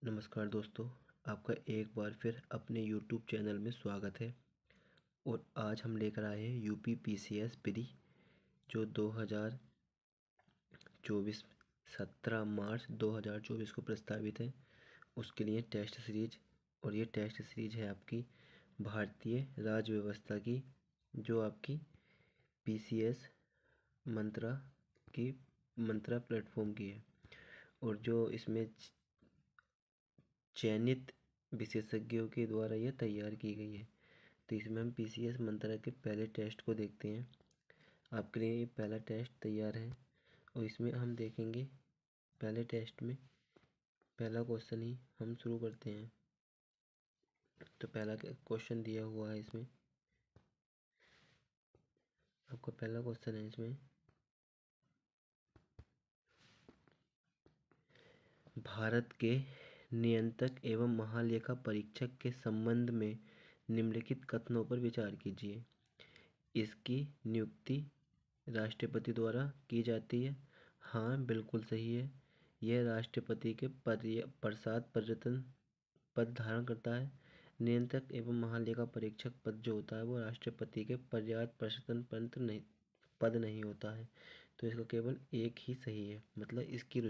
नमस्कार दोस्तों, आपका एक बार फिर अपने यूट्यूब चैनल में स्वागत है। और आज हम लेकर आए हैं यूपी पीसीएस प्री जो 2024 17 मार्च 2024 को प्रस्तावित है। उसके लिए टेस्ट सीरीज, और ये टेस्ट सीरीज है आपकी भारतीय राज्य व्यवस्था की, जो आपकी पीसीएस मंत्रा की मंत्रा प्लेटफॉर्म की है, और जो इसमें चयनित विशेषज्ञों के द्वारा यह तैयार की गई है। तो इसमें हम पीसीएस मंत्रा के पहले टेस्ट को देखते हैं। आपके लिए ये पहला टेस्ट तैयार है, और इसमें हम देखेंगे पहले टेस्ट में पहला क्वेश्चन ही हम शुरू करते हैं। तो पहला क्वेश्चन दिया हुआ है इसमें, आपका पहला क्वेश्चन है इसमें, भारत के नियंत्रक एवं महालेखा परीक्षक के संबंध में निम्नलिखित कथनों पर विचार कीजिए। इसकी नियुक्ति राष्ट्रपति द्वारा की जाती है। हाँ, बिल्कुल सही है। यह राष्ट्रपति के पश्चात पर्यटन पद धारण करता है। नियंत्रक एवं महालेखा परीक्षक पद जो होता है वो राष्ट्रपति के पर्याप्त प्रशासन पद नहीं होता है। तो इसका केवल एक ही सही है, मतलब इसकी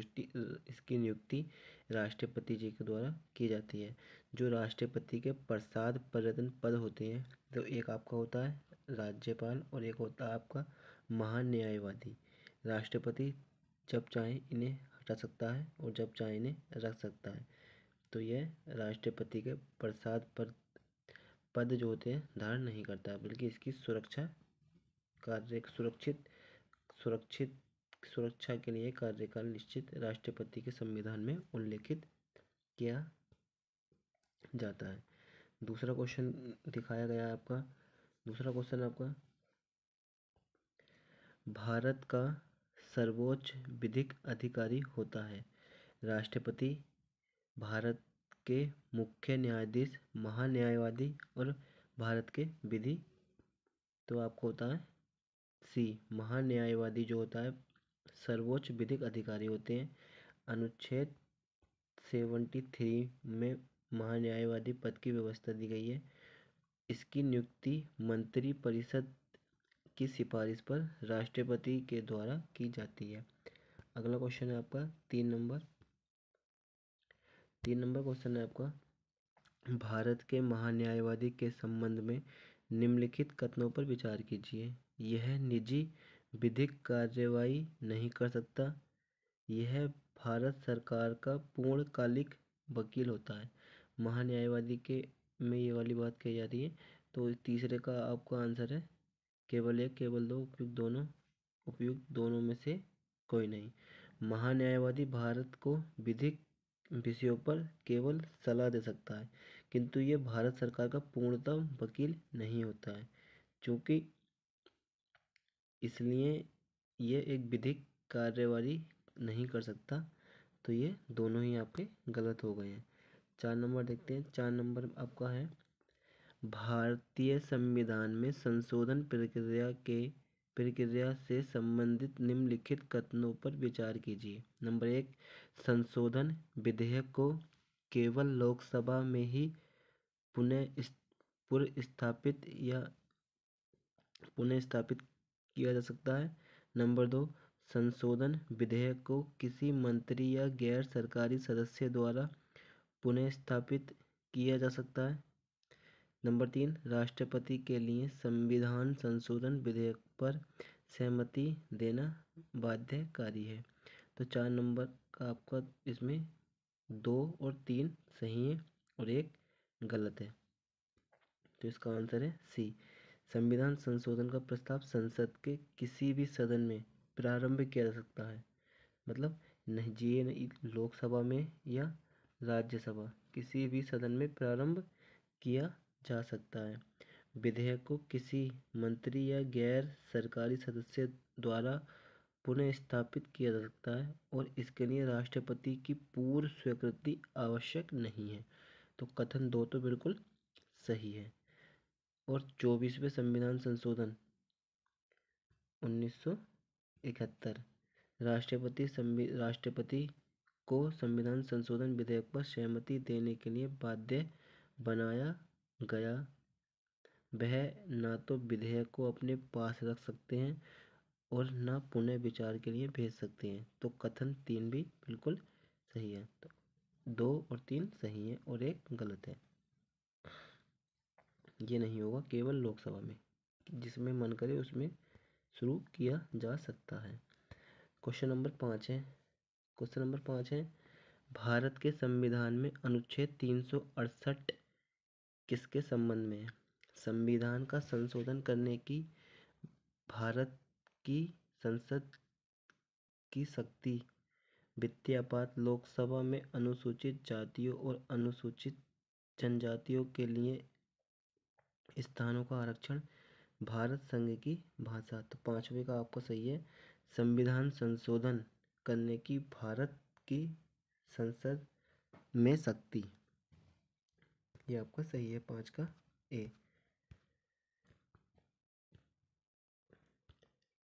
नियुक्ति राष्ट्रपति जी के द्वारा की जाती है। जो राष्ट्रपति के पश्चात पर्यटन पद होते हैं, तो एक आपका होता है राज्यपाल और एक होता है आपका महान्यायवादी। राष्ट्रपति जब चाहे इन्हें हटा सकता है और जब चाहे इन्हें रख सकता है। तो यह राष्ट्रपति के पश्चात पद जो होते हैं धारण नहीं करता है, बल्कि इसकी सुरक्षित सुरक्षा के लिए कार्यकाल निश्चित राष्ट्रपति के संविधान में उल्लेखित किया जाता है। दूसरा क्वेश्चन दिखाया गया है आपका। दूसरा क्वेश्चन आपका, भारत का सर्वोच्च विधिक अधिकारी होता है राष्ट्रपति, भारत के मुख्य न्यायाधीश, महान्यायवादी और भारत के विधि। तो आपको होता है सी, महान्यायवादी जो होता है सर्वोच्च विधिक अधिकारी होते हैं। अनुच्छेद 73 में महान्यायवादी पद की व्यवस्था दी गई है। इसकी नियुक्ति मंत्री परिषद की सिफारिश पर राष्ट्रपति के द्वारा की जाती है। अगला क्वेश्चन है आपका 3 नंबर क्वेश्चन है आपका, भारत के महान्यायवादी के संबंध में निम्नलिखित कथनों पर विचार कीजिए। यह निजी विधिक कार्यवाही नहीं कर सकता। यह भारत सरकार का पूर्णकालिक वकील होता है। महान्यायवादी के में ये वाली बात कही जा रही है। तो तीसरे का आपका आंसर है केवल एक, केवल दो, उपयुक्त दोनों में से कोई नहीं। महान्यायवादी भारत को विधिक विषयों पर केवल सलाह दे सकता है, किंतु ये भारत सरकार का पूर्णतः वकील नहीं होता है। क्योंकि इसलिए ये एक विधिक कार्यवाही नहीं कर सकता। तो ये दोनों ही आपके गलत हो गए हैं। 4 नंबर देखते हैं। 4 नंबर आपका है, भारतीय संविधान में संशोधन प्रक्रिया से संबंधित निम्नलिखित कथनों पर विचार कीजिए। नंबर 1, संशोधन विधेयक को केवल लोकसभा में ही पुनः स्थापित किया जा सकता है। नंबर 2, संशोधन विधेयक को किसी मंत्री या गैर सरकारी सदस्य द्वारा पुनः स्थापित किया जा सकता है। नंबर 3, राष्ट्रपति के लिए संविधान संशोधन विधेयक पर सहमति देना बाध्यकारी है। तो 4 नंबर का आपका इसमें 2 और 3 सही है और एक गलत है। तो इसका आंसर है सी, संविधान संशोधन का प्रस्ताव संसद के किसी भी सदन में प्रारंभ किया जा सकता है। मतलब नहीं, लोकसभा में या राज्यसभा किसी भी सदन में प्रारंभ किया जा सकता है। विधेयक को किसी मंत्री या गैर सरकारी सदस्य द्वारा पुनः स्थापित किया जा सकता है और इसके लिए राष्ट्रपति की पूर्व स्वीकृति आवश्यक नहीं है। तो कथन 2 तो बिल्कुल सही है। और 24वें संविधान संशोधन 1971 राष्ट्रपति को संविधान संशोधन विधेयक पर सहमति देने के लिए बाध्य बनाया गया। वह न तो विधेयक को अपने पास रख सकते हैं और न पुनः विचार के लिए भेज सकते हैं। तो कथन 3 भी बिल्कुल सही है। तो 2 और 3 सही है और 1 गलत है। ये नहीं होगा, केवल लोकसभा में, जिसमें मन करे उसमें शुरू किया जा सकता है। क्वेश्चन नंबर 5 है भारत के संविधान में अनुच्छेद 368 किसके संबंध में है? संविधान का संशोधन करने की भारत की संसद की शक्ति वित्तीय आपात लोकसभा में अनुसूचित जातियों और अनुसूचित जनजातियों के लिए स्थानों का आरक्षण भारत संघ की भाषा। तो 5वें का आपका सही है, संविधान संशोधन करने की भारत की संसद में शक्ति। ये आपका सही है 5 का ए।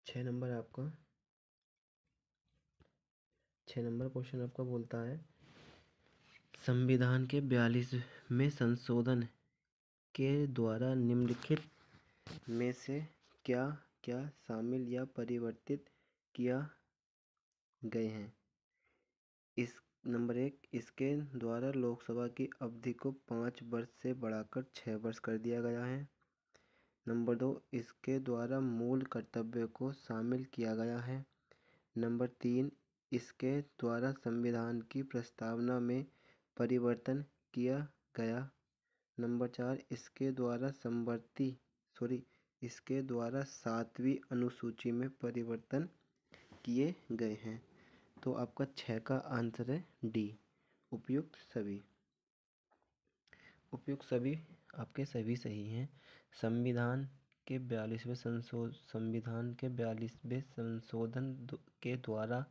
6 नंबर आपका 6 नंबर क्वेश्चन आपका बोलता है संविधान के 42वें संशोधन के द्वारा निम्नलिखित में से क्या क्या शामिल या परिवर्तित किया गए हैं? इस नंबर 1, इसके द्वारा लोकसभा की अवधि को 5 वर्ष से बढ़ाकर 6 वर्ष कर दिया गया है। नंबर 2, इसके द्वारा मूल कर्तव्य को शामिल किया गया है। नंबर 3, इसके द्वारा संविधान की प्रस्तावना में परिवर्तन किया गया। नंबर 4, इसके द्वारा 7वीं अनुसूची में परिवर्तन किए गए हैं। तो आपका 6 का आंसर है डी, उपयुक्त सभी। उपयुक्त सभी आपके सभी सही हैं। संविधान के 42वें संशोधन के द्वारा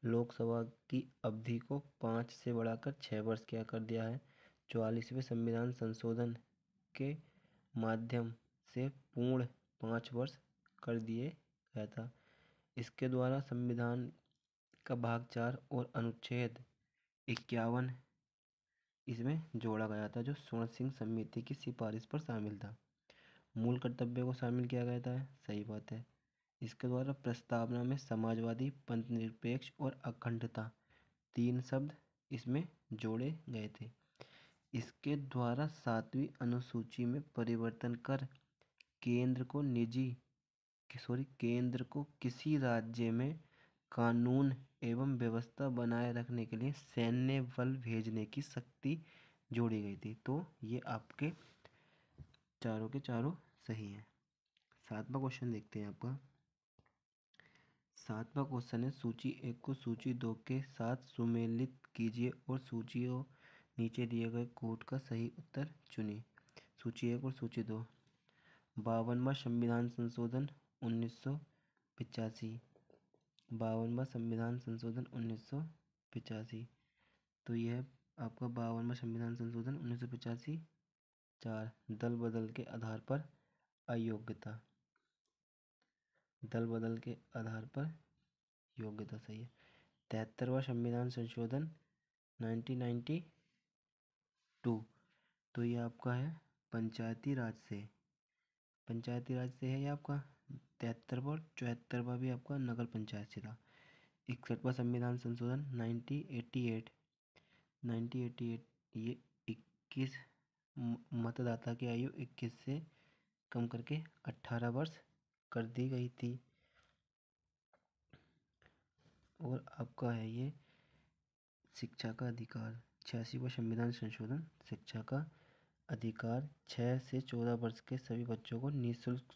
लोकसभा की अवधि को 5 से बढ़ाकर 6 वर्ष क्या कर दिया है? 44वें संविधान संशोधन के माध्यम से पूर्ण 5 वर्ष कर दिए गया था। इसके द्वारा संविधान का भाग 4 और अनुच्छेद 51 इसमें जोड़ा गया था, जो स्वर्ण सिंह समिति की सिफारिश पर शामिल था। मूल कर्तव्य को शामिल किया गया था, सही बात है। इसके द्वारा प्रस्तावना में समाजवादी, पंथनिरपेक्ष और अखंडता 3 शब्द इसमें जोड़े गए थे। इसके द्वारा 7वीं अनुसूची में परिवर्तन कर केंद्र को किसी राज्य में कानून एवं व्यवस्था बनाए रखने के लिए सैन्य बल भेजने की शक्ति जोड़ी गई थी। तो ये आपके चारों के चारों सही हैं। 7वां क्वेश्चन देखते हैं आपका। 7वां क्वेश्चन है सूची 1 को सूची 2 के साथ सुमेलित कीजिए और सूचियों नीचे दिए गए कोड का सही उत्तर चुनिए। सूची 1 और सूची 2। 52वां संविधान संशोधन 1985। 52वां संविधान संशोधन 1985। तो यह आपका 52वां संविधान संशोधन 1985। 4, दल बदल के आधार पर अयोग्यता। दल बदल के आधार पर योग्यता सही है। 73वां संविधान संशोधन 1992। तो ये आपका है पंचायती राज से है ये आपका। 73वां और 74वां भी आपका नगर पंचायत से था। 61वां संविधान संशोधन 1988। ये 21 मतदाता की आयु 21 से कम करके 18 वर्ष कर दी गई थी। और आपका है ये शिक्षा का अधिकार। 86वां संविधान संशोधन, शिक्षा का अधिकार 6 से 14 वर्ष के सभी बच्चों को निःशुल्क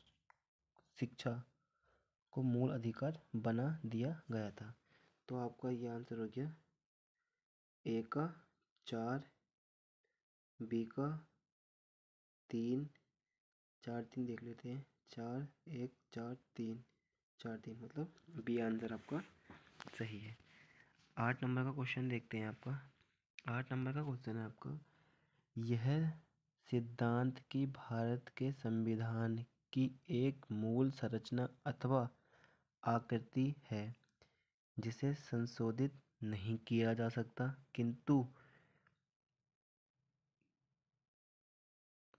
शिक्षा को मूल अधिकार बना दिया गया था। तो आपका ये आंसर हो गया ए का 4, बी का 3, 4 3 देख लेते हैं। 4 1 4 3 4 3 मतलब बी आंसर आपका सही है। 8 नंबर का क्वेश्चन देखते हैं आपका। 8 नंबर का क्वेश्चन है आपका, यह सिद्धांत कि भारत के संविधान की एक मूल संरचना अथवा आकृति है जिसे संशोधित नहीं किया जा सकता, किंतु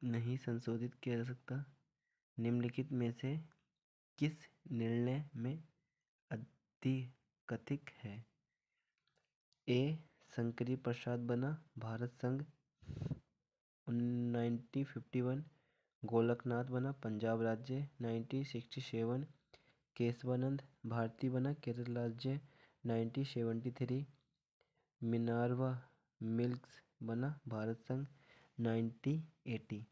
नहीं संशोधित किया जा सकता। निम्नलिखित में से किस निर्णय में अधिकथिक है? ए शंकरी प्रसाद बना भारत संघ 1951, गोलकनाथ बना पंजाब राज्य 1967, केशवानंद भारती बना केरल राज्य 1973, मिनार्वा मिल्क्स बना भारत संघ 1980।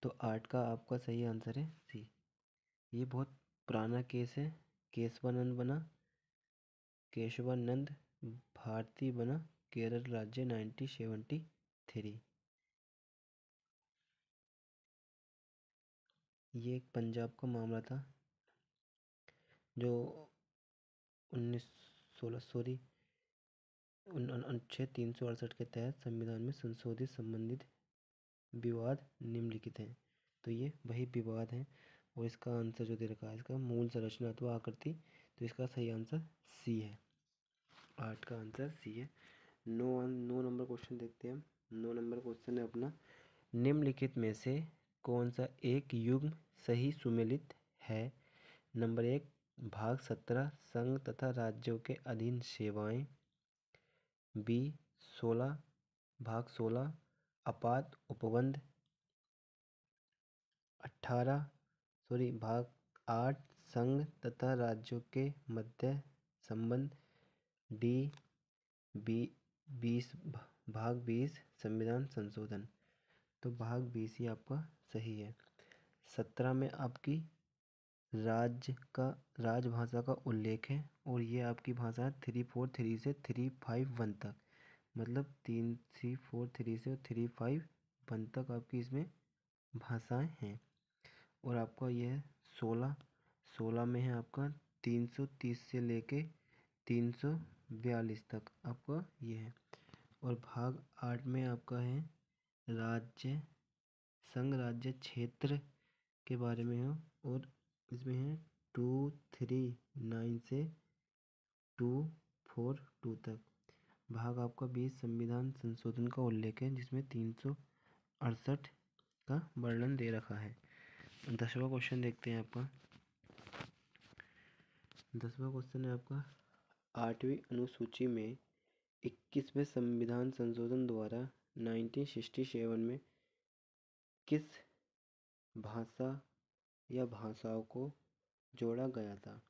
तो 8 का आपका सही आंसर है सी। ये बहुत पुराना केस है। केशवानंद भारती बना केरल राज्य 1973। ये एक पंजाब का मामला था जो अनुच्छेद 368 के तहत संविधान में संशोधित संबंधित विवाद निम्नलिखित हैं। तो ये वही विवाद है और इसका आंसर जो दे रखा है, इसका मूल संरचना अथवा आकृति, तो इसका सही आंसर सी है। 8 का आंसर सी है। 9 नंबर क्वेश्चन देखते हैं हम। 9 नंबर क्वेश्चन है अपना, निम्नलिखित में से कौन सा एक युग्म सही सुमेलित है? नंबर 1 भाग 17 संघ तथा राज्यों के अधीन सेवाएं, बी 16 भाग 16 आपात उपबंध 18 भाग 8 संघ तथा राज्यों के मध्य संबंध, डी 20 भाग 20 संविधान संशोधन। तो भाग 20 ही आपका सही है। 17 में आपकी राजभाषा का उल्लेख है और ये आपकी भाषा है 343 से 351 तक, मतलब 343 से 351 तक आपकी इसमें भाषाएं हैं। और आपका यह 16 में है आपका 330 से लेके 342 तक आपका ये है। और भाग 8 में आपका है राज्य संघ राज्य क्षेत्र के बारे में है और इसमें है 239 से 242 तक। भाग आपका 20 संविधान संशोधन का उल्लेख है जिसमें 368 का वर्णन दे रखा है। 10वां क्वेश्चन देखते हैं आपका। 10वां क्वेश्चन है आपका, 8वीं अनुसूची में 21वें संविधान संशोधन द्वारा 1967 में किस भाषा या भाषाओं को जोड़ा गया था?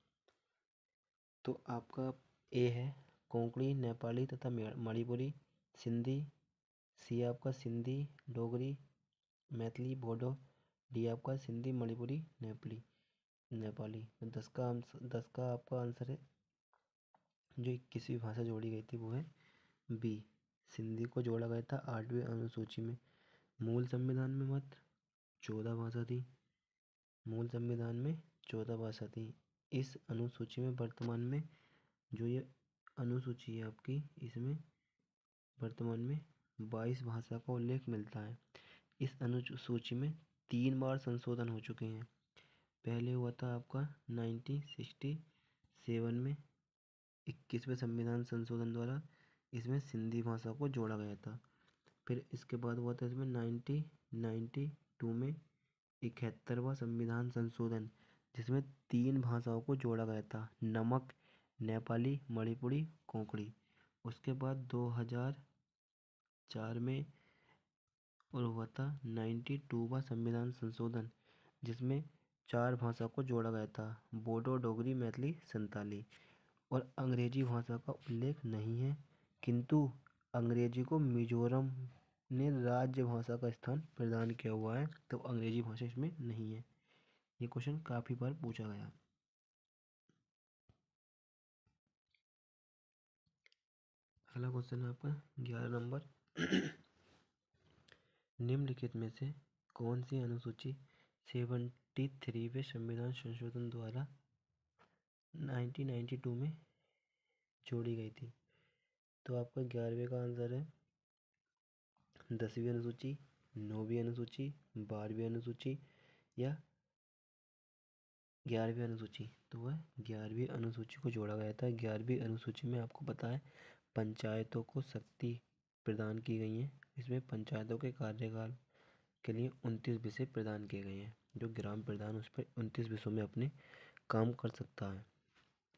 तो आपका ए है कोंकणी, नेपाली तथा मणिपुरी, सिंधी, सी आपका सिंधी, डोगरी, मैथिली, बोडो, डी आपका सिंधी, मणिपुरी, नेपाली। तो 10 का आपका आंसर है जो 21वीं भाषा जोड़ी गई थी वो है बी, सिंधी को जोड़ा गया था 8वीं अनुसूची में। मूल संविधान में मात्र 14 भाषा थी। मूल संविधान में 14 भाषा थी। इस अनुसूची में वर्तमान में जो ये अनुसूची है आपकी, इसमें वर्तमान में 22 भाषा का उल्लेख मिलता है। इस अनुसूची में 3 बार संशोधन हो चुके हैं। पहले हुआ था आपका 1967 में 21वें संविधान संशोधन द्वारा इसमें सिंधी भाषा को जोड़ा गया था। फिर इसके बाद हुआ था इसमें 1992 में 71वां संविधान संशोधन जिसमें 3 भाषाओं को जोड़ा गया था, नमक, नेपाली, मणिपुरी, कोंकणी। उसके बाद 2004 में और हुआ था 92वां संविधान संशोधन जिसमें 4 भाषा को जोड़ा गया था, बोडो, डोगरी, मैथिली, संताली। और अंग्रेजी भाषा का उल्लेख नहीं है, किंतु अंग्रेजी को मिजोरम ने राज्य भाषा का स्थान प्रदान किया हुआ है, तो अंग्रेजी भाषा इसमें नहीं है। ये क्वेश्चन काफ़ी बार पूछा गया। अगला क्वेश्चन है आपका 11 नंबर। निम्नलिखित में से कौन सी अनुसूची 73वें संविधान संशोधन द्वारा 1992 में जोड़ी गई थी? तो आपका 11वें का आंसर है 10वीं अनुसूची, 9वीं अनुसूची, 12वीं अनुसूची या 11वीं अनुसूची। तो वह 11वीं अनुसूची को जोड़ा गया था। 11वीं अनुसूची में आपको पता है पंचायतों को शक्ति प्रदान की गई है। इसमें पंचायतों के कार्यकाल के लिए 29 विषय प्रदान किए गए हैं। जो ग्राम प्रधान उस पर 29 विषयों में अपने काम कर सकता है।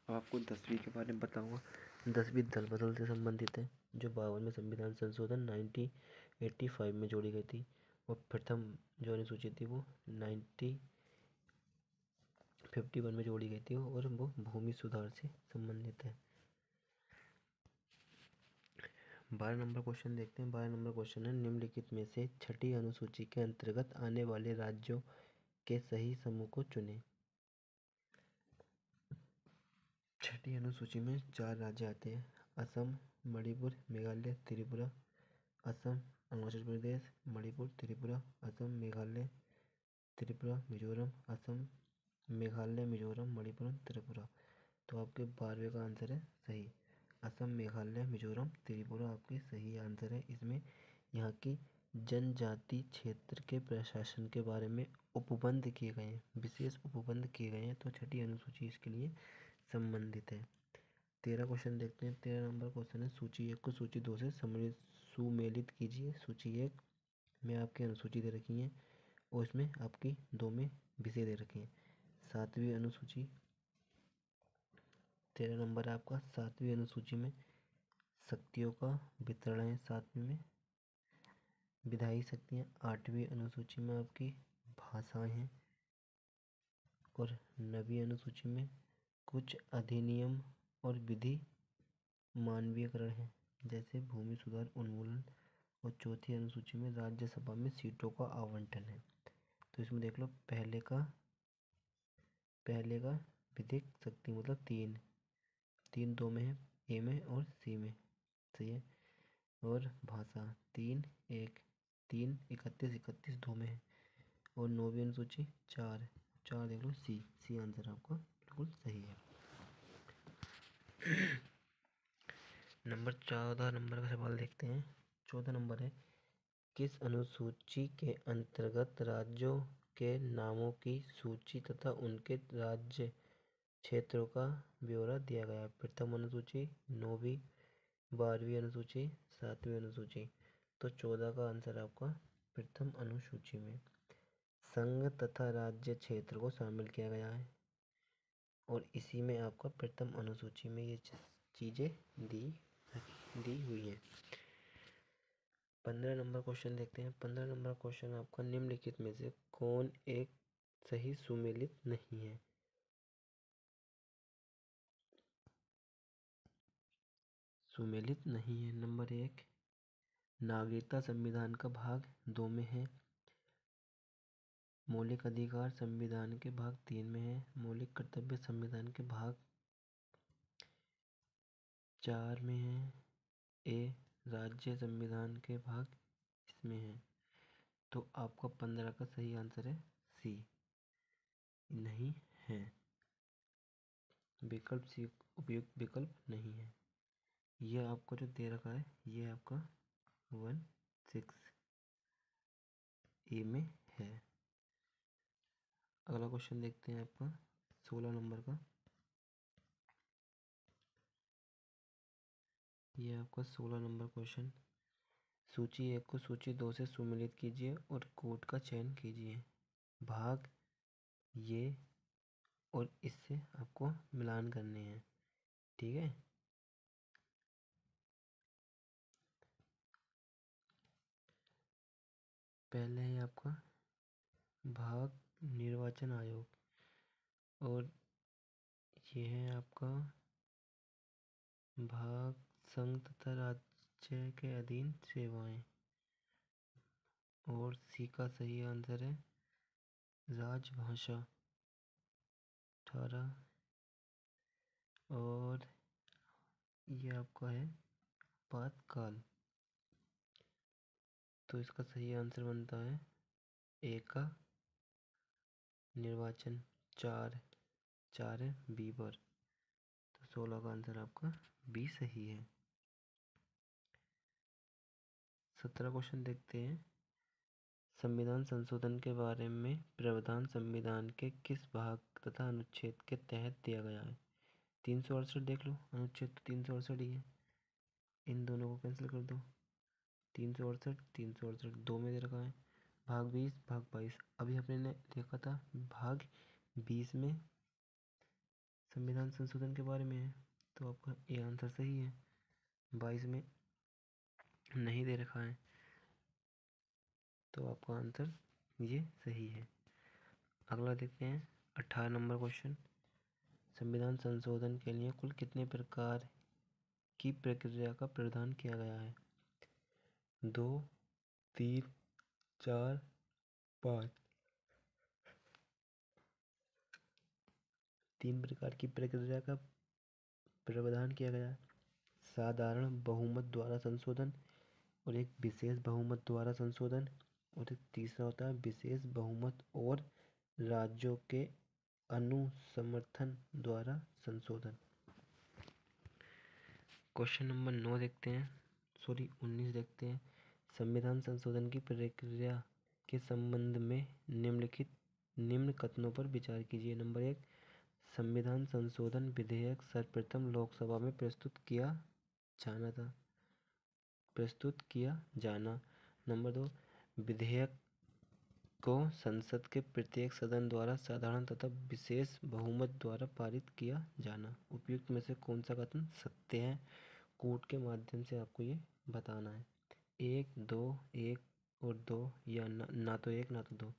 अब आपको 10वीं के बारे में बताऊंगा। 10वीं दल बदल से संबंधित है, जो 52वें संविधान संशोधन 1985 में जोड़ी गई थी। और प्रथम जो अनुसूची थी वो 1951 में जोड़ी गई थी और वो भूमि सुधार से संबंधित है। 12 नंबर क्वेश्चन देखते हैं। 12 नंबर क्वेश्चन है, निम्नलिखित में से छठी अनुसूची के अंतर्गत आने वाले राज्यों के सही समूह को चुनें। छठी अनुसूची में 4 राज्य आते हैं, असम, मणिपुर, मेघालय, त्रिपुरा। असम, अरुणाचल प्रदेश, मणिपुर, त्रिपुरा, असम, मेघालय, त्रिपुरा, मिजोरम, असम, मेघालय, मिजोरम, मणिपुर, त्रिपुरा। तो आपके 12वें का आंसर है सही। असम, मेघालय, मिजोरम, त्रिपुरा आपके सही आंसर है। इसमें यहाँ की जनजाति क्षेत्र के प्रशासन के बारे में उपबंध किए गए हैं, विशेष उपबंध किए गए हैं। तो छठी अनुसूची इसके लिए संबंधित है। 13 क्वेश्चन देखते हैं। 13 नंबर क्वेश्चन है, सूची 1 को सूची 2 से सुमेलित कीजिए। सूची 1 में आपकी अनुसूची दे रखी है और इसमें आपकी 2 में विषय दे रखे हैं। 7वीं अनुसूची, 13 नंबर है आपका। 7वीं अनुसूची में शक्तियों का वितरण है। 7वीं में विधायी शक्तियाँ। 8वीं अनुसूची में आपकी भाषाएं हैं और 9वीं अनुसूची में कुछ अधिनियम और विधि मानवीयकरण है, जैसे भूमि सुधार उन्मूलन। और चौथी अनुसूची में राज्यसभा में सीटों का आवंटन है। तो इसमें देख लो, पहले का विधिक शक्ति मतलब 3 2 में है, ए में और सी में, सही है। और भाषा 3 1 3 31 31 2 में है। और 9वीं अनुसूची 4 देख लो, सी आंसर आपका बिल्कुल सही है। नंबर 14 नंबर का सवाल देखते हैं। 14 नंबर है, किस अनुसूची के अंतर्गत राज्यों के नामों की सूची तथा उनके राज्य क्षेत्रों का ब्यौरा दिया गया है? प्रथम अनुसूची, 9वीं, 12वीं अनुसूची, 7वीं अनुसूची। तो 14 का आंसर आपका प्रथम अनुसूची में संघ तथा राज्य क्षेत्र को शामिल किया गया है और इसी में आपका प्रथम अनुसूची में ये चीज़ें दी हुई है। 15 नंबर क्वेश्चन देखते हैं। 15 नंबर क्वेश्चन आपका, निम्नलिखित में से कौन एक सही सुमेलित नहीं है? सुमेलित नहीं है। नंबर 1, नागरिकता संविधान का भाग 2 में है। मौलिक अधिकार संविधान के भाग 3 में है। मौलिक कर्तव्य संविधान के भाग 4 में है। ए, राज्य संविधान के भाग इसमें है। तो आपका 15 का सही आंसर है सी, नहीं है। विकल्प सी उपयुक्त विकल्प नहीं है। यह आपको जो दे रखा है ये आपका 16 ए में है। अगला क्वेश्चन देखते हैं आपका 16 नंबर का। ये आपका 16 नंबर क्वेश्चन, सूची 1 को सूची 2 से सुमेलित कीजिए और कोड का चयन कीजिए। भाग ये और इससे आपको मिलान करने हैं, ठीक है। पहले है आपका भाग निर्वाचन आयोग और ये है आपका भाग संघ तथा राज्य के अधीन सेवाएं। और सी का सही आंसर है राजभाषा 18। और ये आपका है आपातकाल। तो इसका सही आंसर बनता है ए का निर्वाचन 4 है बी पर। तो 16 का आंसर आपका बी सही है। 17 क्वेश्चन देखते हैं। संविधान संशोधन के बारे में प्रावधान संविधान के किस भाग तथा अनुच्छेद के तहत दिया गया है? 368 देख लो, अनुच्छेद तो 368 ही है, इन दोनों को कैंसिल कर दो। 368 दो में दे रखा है। भाग 20 भाग 22, अभी अपने ने देखा था भाग 20 में संविधान संशोधन के बारे में है, तो आपका ये आंसर सही है। 22 में नहीं दे रखा है, तो आपका आंसर ये सही है। अगला देखते हैं 18 नंबर क्वेश्चन। संविधान संशोधन के लिए कुल कितने प्रकार की प्रक्रिया का प्रावधान किया गया है? 2, 3, 4, 5। 3 प्रकार की प्रक्रिया का प्रावधान किया गया है। साधारण बहुमत द्वारा संशोधन और एक विशेष बहुमत द्वारा संशोधन, और एक तीसरा होता है विशेष बहुमत और राज्यों के अनुसमर्थन द्वारा संशोधन। क्वेश्चन नंबर 9 देखते हैं, 19 देखते हैं। संविधान संशोधन की प्रक्रिया के संबंध में निम्न कथनों पर विचार कीजिए। नंबर 1, संविधान संशोधन विधेयक सर्वप्रथम लोकसभा में प्रस्तुत किया जाना। नंबर 2, विधेयक को संसद के प्रत्येक सदन द्वारा साधारण तथा विशेष बहुमत द्वारा पारित किया जाना। उपयुक्त में से कौन सा कथन सत्य है? कोड के माध्यम से आपको ये बताना है। 1, 2, 1 और 2, या ना तो 1 ना तो 2,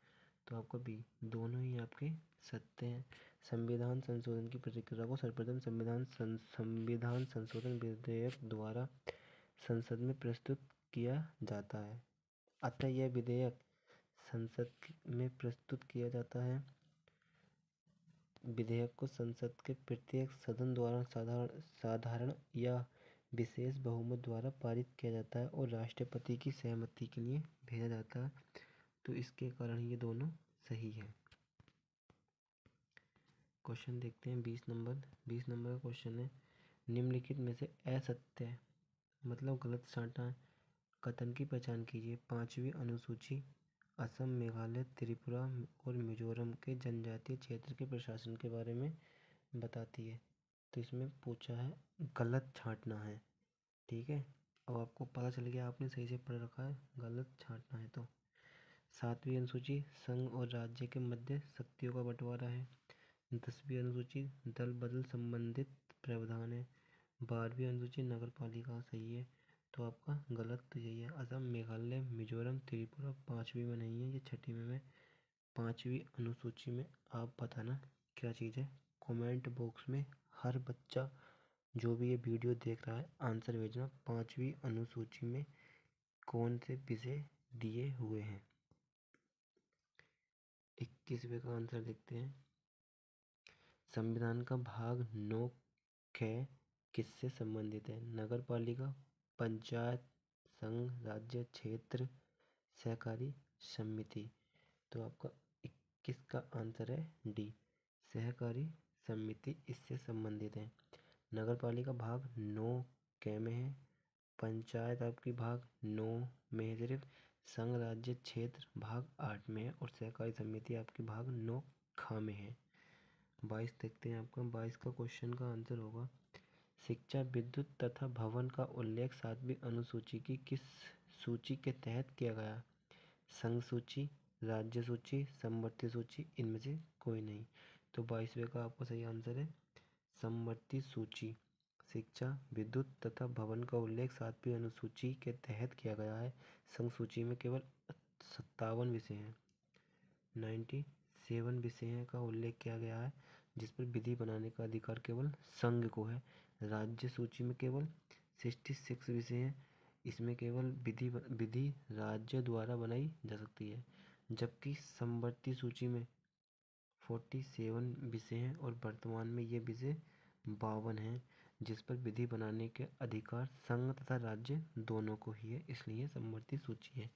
तो आपको बी, दोनों ही आपके सत्य हैं। संविधान संशोधन की प्रक्रिया को सर्वप्रथम संविधान संशोधन विधेयक द्वारा संसद में प्रस्तुत किया जाता है, अतः यह विधेयक संसद में प्रस्तुत किया जाता है। विधेयक को संसद के प्रत्येक सदन द्वारा साधारण या विशेष बहुमत द्वारा पारित किया जाता है और राष्ट्रपति की सहमति के लिए भेजा जाता है, तो इसके कारण ये दोनों सही है। क्वेश्चन देखते हैं 20 नंबर का क्वेश्चन है, निम्नलिखित में से असत्य मतलब गलत छांटा कथन की पहचान कीजिए। 5वीं अनुसूची असम, मेघालय, त्रिपुरा और मिजोरम के जनजातीय क्षेत्र के प्रशासन के बारे में बताती है, तो इसमें पूछा है गलत छांटना है। ठीक है, अब आपको पता चल गया, आपने सही से पढ़ रखा है, गलत छांटना है। तो 7वीं अनुसूची संघ और राज्य के मध्य शक्तियों का बंटवारा है। 10वीं अनुसूची दल बदल संबंधित प्रावधान है। 12वीं अनुसूची नगर पालिका सही है, तो आपका गलत तो यही है। असम, मेघालय, मिजोरम, त्रिपुरा 5वीं में नहीं है, ये 6वीं में। 5वीं अनुसूची में आप बताना क्या चीज़ है। कमेंट बॉक्स में हर बच्चा जो भी ये वीडियो देख रहा है आंसर भेजना, 5वीं अनुसूची में कौन से विषय दिए हुए हैं। 21वें का आंसर देखते हैं। संविधान का भाग 9 क किससे संबंधित है? नगर पालिका, पंचायत, संघ, राज्य, क्षेत्र, सहकारी समिति, तो आपका 21 का आंसर है डी, सहकारी समिति इससे संबंधित है। नगर पालिका भाग 9 क में है, पंचायत आपकी भाग 9 में है सिर्फ, संघ, राज्य, क्षेत्र भाग 8 में है, और सहकारी समिति आपकी भाग 9 ख में है। 22 देखते हैं, आपका 22 का क्वेश्चन का आंसर होगा, शिक्षा, विद्युत तथा भवन का उल्लेख 7वीं अनुसूची की किस सूची के तहत किया गया? संघ सूची, राज्य सूची, समवर्ती सूची, इनमें से कोई नहीं, तो 22वें का आपका सही आंसर है समवर्ती सूची। शिक्षा, विद्युत तथा भवन का उल्लेख 7वीं अनुसूची के तहत किया गया है। संघ सूची में केवल 57 विषय हैं, 97 विषयों का उल्लेख किया गया है, जिस पर विधि बनाने का अधिकार केवल संघ को है। राज्य सूची में केवल 66 विषय हैं, इसमें केवल विधि राज्य द्वारा बनाई जा सकती है, जबकि समवर्ती सूची में 47 विषय हैं और वर्तमान में ये विषय 52 हैं, जिस पर विधि बनाने के अधिकार संघ तथा राज्य दोनों को ही है, इसलिए समवर्ती सूची है।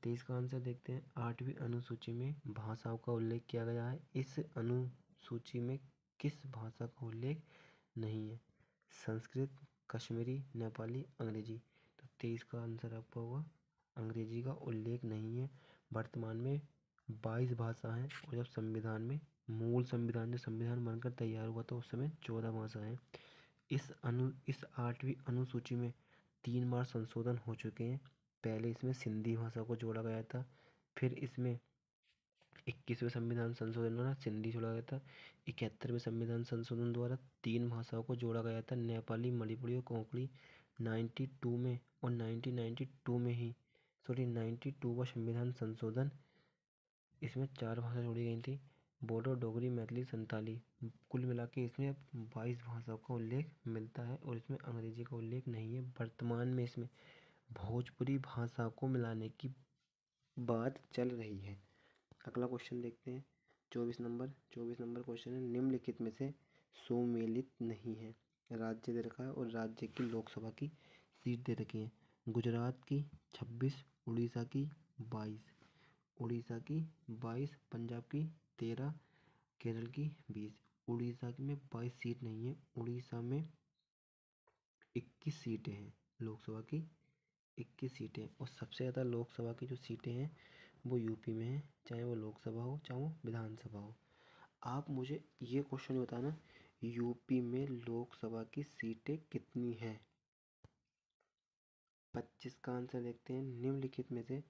23 का आंसर देखते हैं। 8वीं अनुसूची में भाषाओं का उल्लेख किया गया है, इस अनुसूची में किस भाषा का उल्लेख नहीं है? संस्कृत, कश्मीरी, नेपाली, अंग्रेजी, तो 23 का आंसर आपका होगा अंग्रेजी का उल्लेख नहीं है। वर्तमान में 22 भाषा हैं और जब संविधान में जब संविधान बनकर तैयार हुआ था उस समय 14 भाषाएं। इस 8वीं अनुसूची में 3 बार संशोधन हो चुके हैं। पहले इसमें सिंधी भाषा को जोड़ा गया था, फिर इसमें 21वें संविधान संशोधन द्वारा सिंधी जोड़ा गया था। 71वें संविधान संशोधन द्वारा 3 भाषाओं को जोड़ा गया था, नेपाली, मणिपुरी और कोंकणी। 92 में और 1992 में ही 92वां संविधान संशोधन, इसमें 4 भाषा जोड़ी गई थी, बोडो, डोगरी, मैथिली, संताली। कुल मिला के इसमें अब 22 भाषाओं का उल्लेख मिलता है और इसमें अंग्रेजी का उल्लेख नहीं है। वर्तमान में इसमें भोजपुरी भाषा को मिलाने की बात चल रही है। अगला क्वेश्चन देखते हैं। 24 नंबर क्वेश्चन है, निम्नलिखित में से सुमेलित नहीं है। राज्य दे रखा है और राज्य की लोकसभा की सीट दे रखी है। गुजरात की 26, उड़ीसा की 22, पंजाब की 13, केरल की 20। उड़ीसा में 22 सीट नहीं है, उड़ीसा में 21 सीटें हैं। लोकसभा की 21 सीटें और सबसे ज़्यादा लोकसभा की जो सीटें हैं वो यूपी में है, चाहे वो लोकसभा हो चाहे वो विधानसभा हो। आप मुझे ये क्वेश्चन बताना, यूपी में लोकसभा की सीटें कितनी हैं? 25 का आंसर देखते हैं। निम्नलिखित में से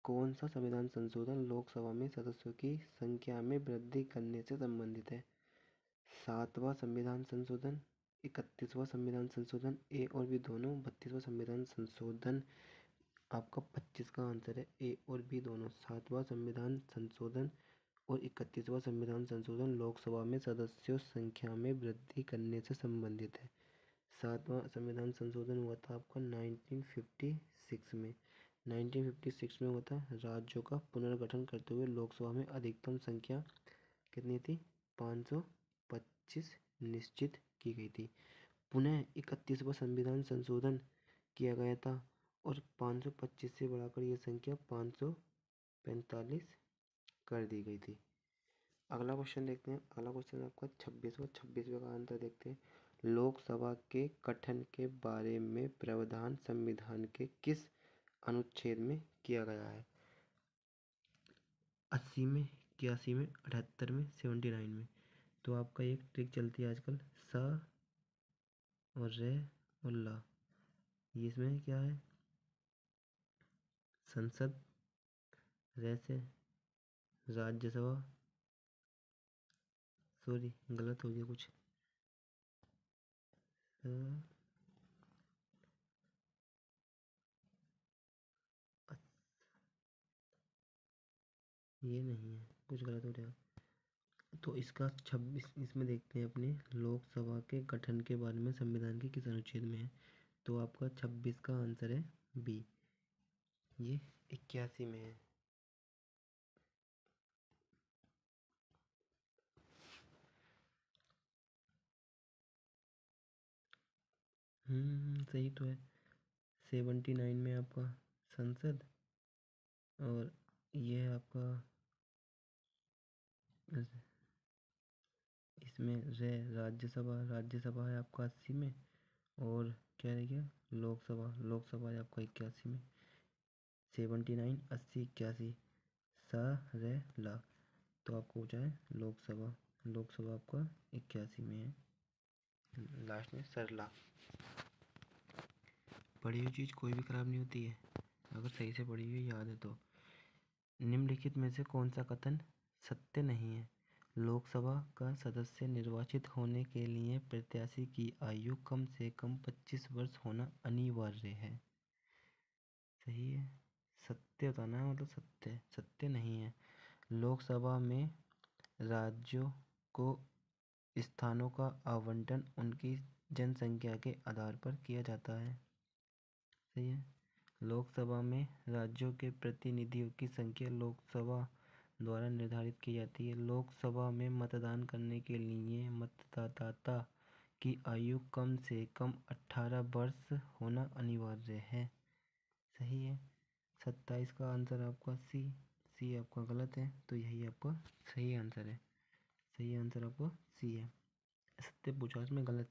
कौन सा संविधान संशोधन लोकसभा में सदस्यों की संख्या में वृद्धि करने से संबंधित है? 7वां संविधान संशोधन, 31वां संविधान संशोधन, ए और बी दोनों, 32वां संविधान संशोधन। आपका 25 का आंसर है ए और बी दोनों। 7वां संविधान संशोधन और 31वां संविधान संशोधन लोकसभा में सदस्यों संख्या में वृद्धि करने से संबंधित है। 7वां संविधान संशोधन हुआ था आपका 1956 में। 1956 में हुआ था। राज्यों का पुनर्गठन करते हुए लोकसभा में अधिकतम संख्या कितनी थी? 525 निश्चित की गई थी। पुनः 31वां संविधान संशोधन किया गया था और 525 से बढ़ाकर यह संख्या 545 कर दी गई थी। अगला क्वेश्चन देखते हैं। अगला क्वेश्चन आपका 26वां का आंसर देखते हैं। लोकसभा के गठन के बारे में प्रावधान संविधान के किस अनुच्छेद में किया गया है? 80 में, 81 में, 78 में, 79 में। तो आपका एक ट्रिक चलती है आजकल, सा और रे और ला। ये इसमें क्या है? संसद, रे से राज्यसभा, सॉरी गलत हो गया कुछ, ये नहीं है, कुछ गलत हो रहा है। तो इसका 26 इसमें देखते हैं अपने, लोकसभा के गठन के बारे में संविधान के किस अनुच्छेद में है? तो आपका 26 का आंसर है बी, ये 81 में है। सही तो है। 79 में आपका संसद और ये है आपका इसमें राज्यसभा है आपका 80 में, और क्या रह गया? लोकसभा है आपका 81 में। 79, 80, 81, सा रे ला। तो आपको पूछा है लोकसभा आपका 81 में है। लास्ट में सरला। पढ़ी हुई चीज़ कोई भी ख़राब नहीं होती है, अगर सही से पढ़ी हुई याद है तो। निम्नलिखित में से कौन सा कथन सत्य नहीं है? लोकसभा का सदस्य निर्वाचित होने के लिए प्रत्याशी की आयु कम से कम 25 वर्ष होना अनिवार्य है। सही है। सत्य बताना है, मतलब सत्य नहीं है। लोकसभा में राज्यों को स्थानों का आवंटन उनकी जनसंख्या के आधार पर किया जाता है। सही है। लोकसभा में राज्यों के प्रतिनिधियों की संख्या लोकसभा द्वारा निर्धारित की जाती है। लोकसभा में मतदान करने के लिए मतदाता की आयु कम से कम 18 वर्ष होना अनिवार्य है। सही है। 27 का आंसर आपका सी आपका गलत है, तो यही आपका सही आंसर है। सही आंसर आपका सी है। सत्य पूछा इसमें गलत।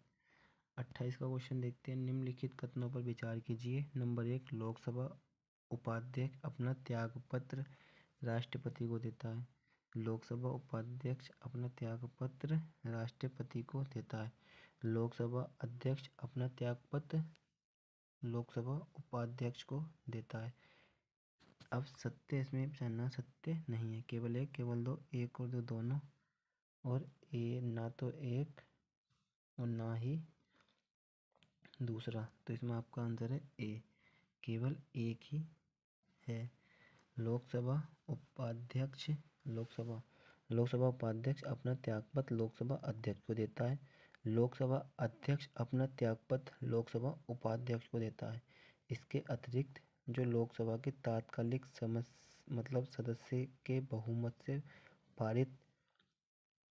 28 का क्वेश्चन देखते हैं। निम्नलिखित कथनों पर विचार कीजिए। नंबर 1, लोकसभा उपाध्यक्ष अपना त्यागपत्र राष्ट्रपति को देता है। लोकसभा उपाध्यक्ष अपना त्यागपत्र राष्ट्रपति को देता है। लोकसभा अध्यक्ष अपना त्यागपत्र लोकसभा उपाध्यक्ष को देता है। अब सत्य इसमें पहचानना, सत्य नहीं है, केवल एक, केवल दो, एक और दो दोनों, और ना तो एक और ना ही दूसरा। तो इसमें आपका आंसर है ए, केवल एक ही है। लोकसभा उपाध्यक्ष लोकसभा उपाध्यक्ष अपना त्यागपत्र लोकसभा अध्यक्ष को देता है। लोकसभा अध्यक्ष अपना त्यागपत्र लोकसभा उपाध्यक्ष को देता है। इसके अतिरिक्त जो लोकसभा के तात्कालिक सदस्य के बहुमत से पारित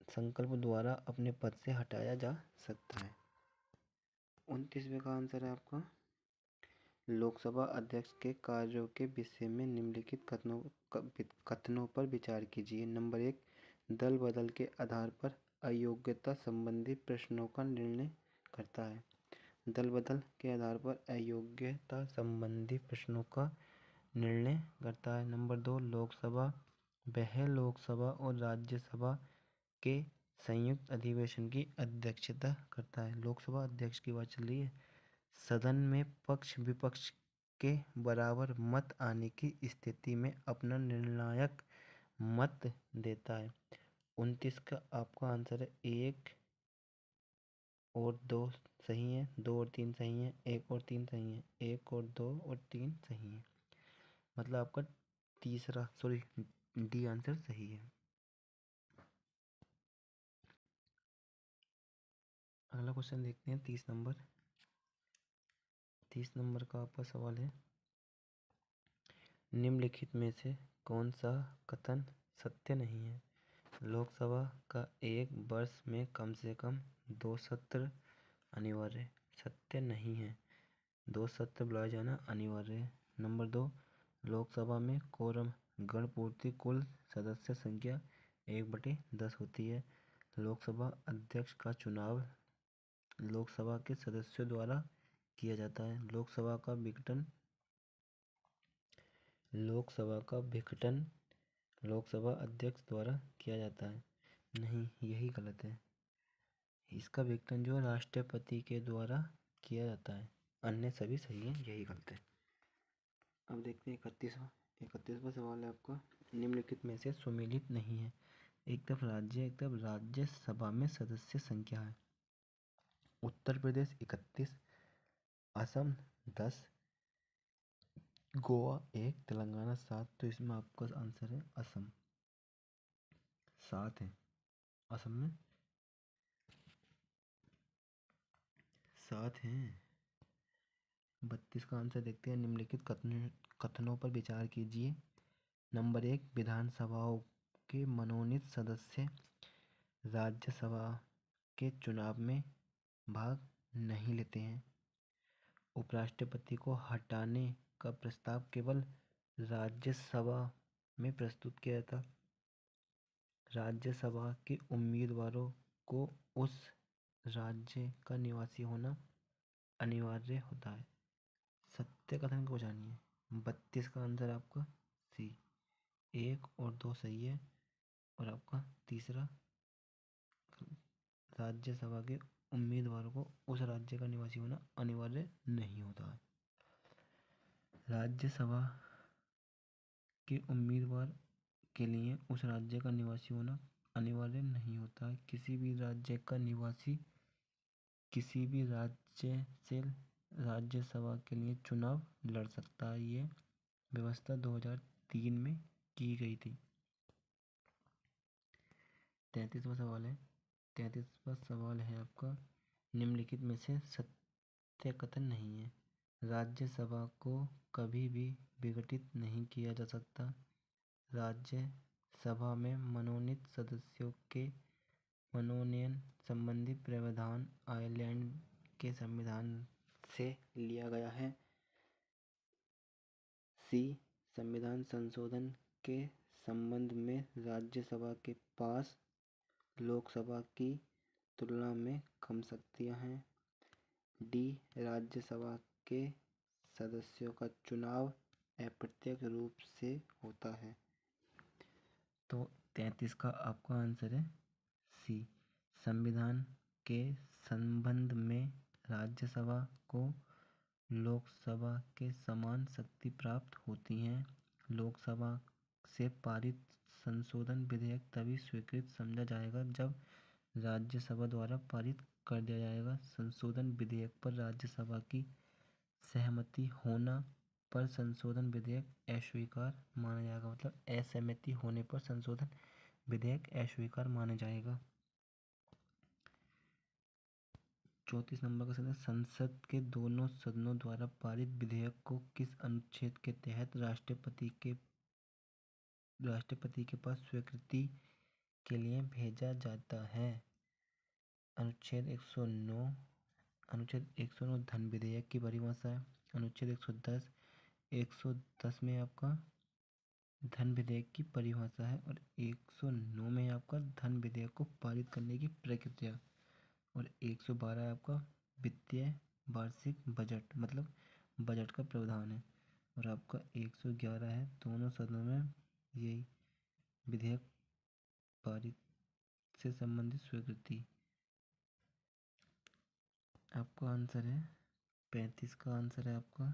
संकल्प द्वारा अपने पद से हटाया जा सकता है। 29वें का आंसर है आपका लोकसभा अध्यक्ष के कार्यों के विषय में निम्नलिखित कथनों पर विचार कीजिए। नंबर 1, दल बदल के आधार पर अयोग्यता संबंधी प्रश्नों का निर्णय करता है। दल बदल के आधार पर अयोग्यता संबंधी प्रश्नों का निर्णय करता है। नंबर 2, वह लोकसभा और राज्यसभा के संयुक्त अधिवेशन की अध्यक्षता करता है। लोकसभा अध्यक्ष की बात चल रही है। सदन में पक्ष विपक्ष के बराबर मत आने की स्थिति में अपना निर्णायक मत देता है। 29 का आपका आंसर है 1 और 2 सही है, 2 और 3 सही है, 1 और 3 सही है, 1 और 2 और 3 सही है। मतलब आपका डी आंसर सही है। अगला क्वेश्चन देखते हैं 30 नंबर। 30 नंबर का आपका सवाल है, निम्नलिखित में से कौन सा कथन सत्य नहीं है। लोकसभा का एक वर्ष में कम से कम 2 सत्र अनिवार्य, सत्य नहीं है। 2 सत्र बुलाया जाना अनिवार्य है। नंबर 2, लोकसभा में कोरम गणपूर्ति कुल सदस्य संख्या 1/10 होती है। लोकसभा अध्यक्ष का चुनाव लोकसभा के सदस्यों द्वारा किया जाता है। लोकसभा का विघटन लोकसभा अध्यक्ष द्वारा किया जाता है। नहीं, यही गलत है। इसका विघटन जो राष्ट्रपति के द्वारा किया जाता है, अन्य सभी सही है, यही गलत है। अब देखते हैं 31वां सवाल है आपका, निम्नलिखित में से सुमेलित नहीं है। एक तरफ राज्यसभा में सदस्य संख्या है। उत्तर प्रदेश 31, असम 10, गोवा 1, तेलंगाना 7। तो इसमें आपका आंसर है असम, 7 है। असम में 7 हैं। 32 का आंसर देखते हैं। निम्नलिखित कथनों पर विचार कीजिए। नंबर 1, विधानसभाओं के मनोनीत सदस्य राज्यसभा के चुनाव में भाग नहीं लेते हैं। उपराष्ट्रपति को हटाने का प्रस्ताव केवल राज्यसभा में प्रस्तुत किया जाता। राज्यसभा के उम्मीदवारों को उस राज्य का निवासी होना अनिवार्य होता है। सत्य कथन को जानिए। 32 का आंसर आपका सी, 1 और 2 सही है, और आपका तीसरा राज्यसभा के उम्मीदवारों को उस राज्य का निवासी होना अनिवार्य नहीं होता है। राज्यसभा के उम्मीदवार के लिए उस राज्य का निवासी होना अनिवार्य नहीं होता है। किसी भी राज्य का निवासी किसी भी राज्य से राज्यसभा के लिए चुनाव लड़ सकता है। ये व्यवस्था 2003 में की गई थी। 33वां सवाल है। 33वां सवाल है आपका, निम्नलिखित में से सत्य कथन नहीं है। राज्यसभा को कभी भी विघटित नहीं किया जा सकता। राज्यसभा में मनोनीत सदस्यों के मनोनयन संबंधी प्रावधान आयरलैंड के संविधान से लिया गया है। सी, संविधान संशोधन के संबंध में राज्यसभा के पास लोकसभा की तुलना में कम शक्तियां हैं। डी, राज्यसभा के सदस्यों का चुनाव अप्रत्यक्ष रूप से होता है। तो 33 का आपका आंसर है सी। संविधान के संबंध में राज्यसभा को लोकसभा के समान शक्ति प्राप्त होती है। लोकसभा से पारित संशोधन विधेयक तभी स्वीकृत समझा जाएगा जब राज्यसभा द्वारा पारित कर दिया जाएगा। संशोधन विधेयक पर राज्यसभा की सहमति होना पर संशोधन विधेयक अस्वीकार माना जाएगा। मतलब असहमति होने पर संशोधन विधेयक अस्वीकार माना जाएगा। 34 नंबर का सवाल, संसद के दोनों सदनों द्वारा पारित विधेयक को किस अनुच्छेद के तहत राष्ट्रपति के पास स्वीकृति के लिए भेजा जाता है? अनुच्छेद 109। अनुच्छेद 109 धन विधेयक की परिभाषा है। अनुच्छेद 110 में आपका धन विधेयक की परिभाषा है और 109 में आपका धन विधेयक को पारित करने की प्रक्रिया और 112 आपका वित्तीय वार्षिक बजट मतलब बजट का प्रावधान है और आपका 111 है दोनों सदनों में यही विधेयक पारित से संबंधित स्वीकृति। आपका आंसर है 35 का आंसर है आपका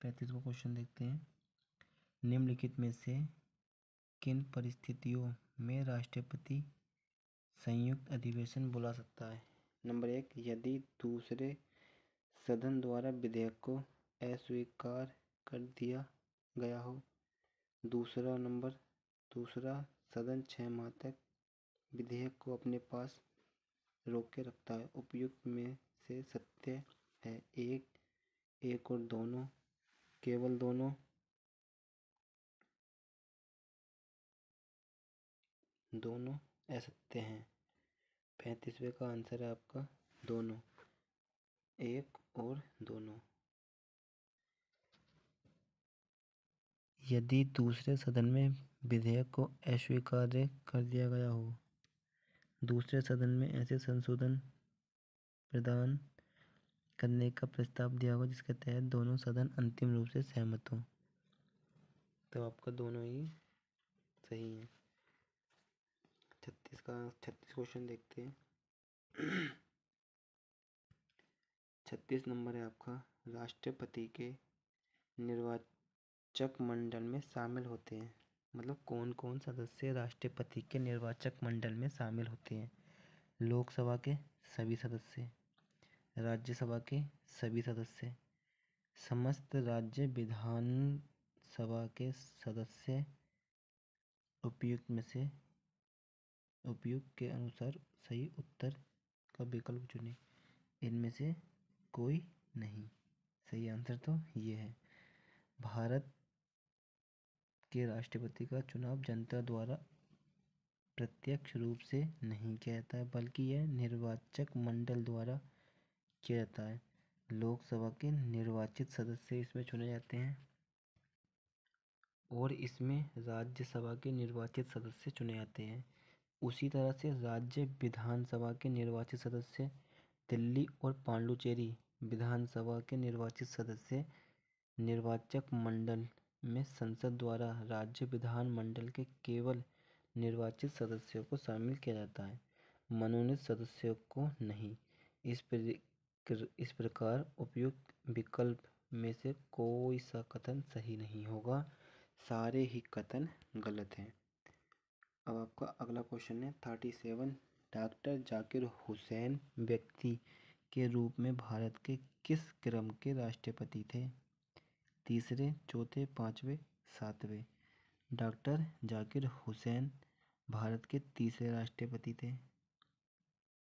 35 को क्वेश्चन देखते हैं। निम्नलिखित में से किन परिस्थितियों में राष्ट्रपति संयुक्त अधिवेशन बुला सकता है? नंबर 1, यदि दूसरे सदन द्वारा विधेयक को अस्वीकार कर दिया गया हो। दूसरा सदन 6 माह तक विधेयक को अपने पास रोके रखता है। उपयुक्त में से सत्य है एक और दोनों, केवल दोनों, असत्य हैं। 35वें का आंसर है आपका दोनों, एक और दोनों। यदि दूसरे सदन में विधेयक को अस्वीकार कर दिया गया हो। दूसरे सदन में ऐसे संशोधन प्रदान करने का प्रस्ताव दिया होगा जिसके तहत दोनों सदन अंतिम रूप से सहमत हों, तो आपका दोनों ही सही है। 36 क्वेश्चन देखते हैं। 36 नंबर है आपका, राष्ट्रपति के निर्वाचक मंडल में शामिल होते हैं। मतलब कौन कौन सदस्य राष्ट्रपति के निर्वाचक मंडल में शामिल होते हैं? लोकसभा के सभी सदस्य, राज्यसभा के सभी सदस्य, समस्त राज्य विधानसभा के सदस्य, उपयुक्त के अनुसार सही उत्तर का विकल्प चुनें। इनमें से कोई नहीं। सही आंसर तो ये है। भारत के राष्ट्रपति का चुनाव जनता द्वारा प्रत्यक्ष रूप से नहीं किया जाता है बल्कि यह निर्वाचक मंडल द्वारा किया जाता है। लोकसभा के निर्वाचित सदस्य इसमें चुने जाते हैं और इसमें राज्यसभा के निर्वाचित सदस्य चुने जाते हैं। उसी तरह से राज्य विधानसभा के निर्वाचित सदस्य, दिल्ली और पांडुचेरी विधानसभा के निर्वाचित सदस्य निर्वाचक मंडल में संसद द्वारा राज्य विधानमंडल के केवल निर्वाचित सदस्यों को शामिल किया जाता है, मनोनीत सदस्यों को नहीं। इस प्रकार उपयुक्त विकल्प में से कोई सा कथन सही नहीं होगा, सारे ही कथन गलत हैं। अब आपका अगला क्वेश्चन है 37। डॉक्टर जाकिर हुसैन व्यक्ति के रूप में भारत के किस क्रम के राष्ट्रपति थे? तीसरे, चौथे, पांचवे, सातवें। डॉक्टर जाकिर हुसैन भारत के तीसरे राष्ट्रपति थे।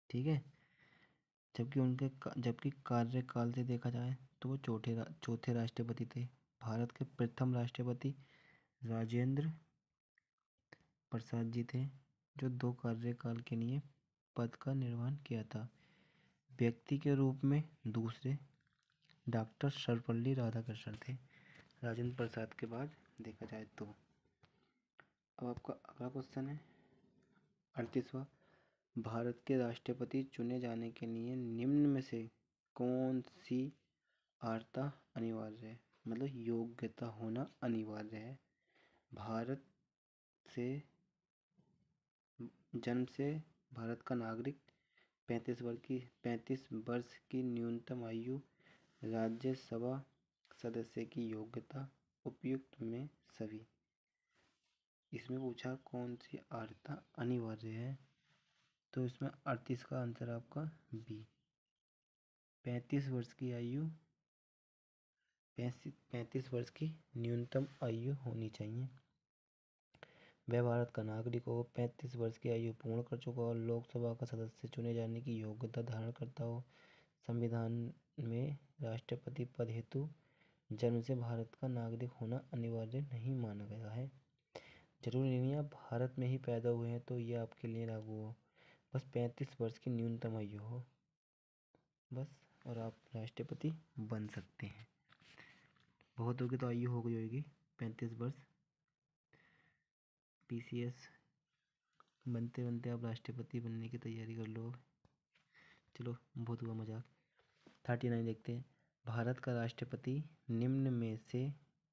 ठीक है, जबकि कार्यकाल से देखा जाए तो वो चौथे राष्ट्रपति थे। भारत के प्रथम राष्ट्रपति राजेंद्र प्रसाद जी थे जो 2 कार्यकाल के लिए पद का निर्वहन किया था। व्यक्ति के रूप में दूसरे डॉक्टर सर्वपल्ली राधाकृष्णन थे राजेंद्र प्रसाद के बाद देखा जाए तो। अब आपका अगला क्वेश्चन है 38वां। भारत के राष्ट्रपति चुने जाने के लिए निम्न में से कौन सी अर्हता अनिवार्य है? मतलब योग्यता होना अनिवार्य है। भारत से जन्म से भारत का नागरिक 35 वर्ष की न्यूनतम आयु, राज्यसभा सदस्य की योग्यता, उपयुक्त में सभी। इसमें पूछा कौन सी अर्हता अनिवार्य है, तो इसमें 38 का आंसर आपका बी। 35 वर्ष की आयु, 35 वर्ष की न्यूनतम आयु होनी चाहिए। वह भारत का नागरिक हो, 35 वर्ष की आयु पूर्ण कर चुका हो, लोकसभा का सदस्य चुने जाने की योग्यता धारण करता हो, संविधान में राष्ट्रपति पद हेतु जन्म से भारत का नागरिक होना अनिवार्य नहीं माना गया है। जरूरी नहीं आप भारत में ही पैदा हुए हैं तो ये आपके लिए लागू हो, बस 35 वर्ष की न्यूनतम आयु हो बस, और आप राष्ट्रपति बन सकते हैं। बहुतों की तो आयु हो गई होगी 35 वर्ष। पीसीएस बनते बनते आप राष्ट्रपति बनने की तैयारी कर लो। चलो बहुत हुआ मजाक। 39 देखते हैं। भारत का राष्ट्रपति निम्न में से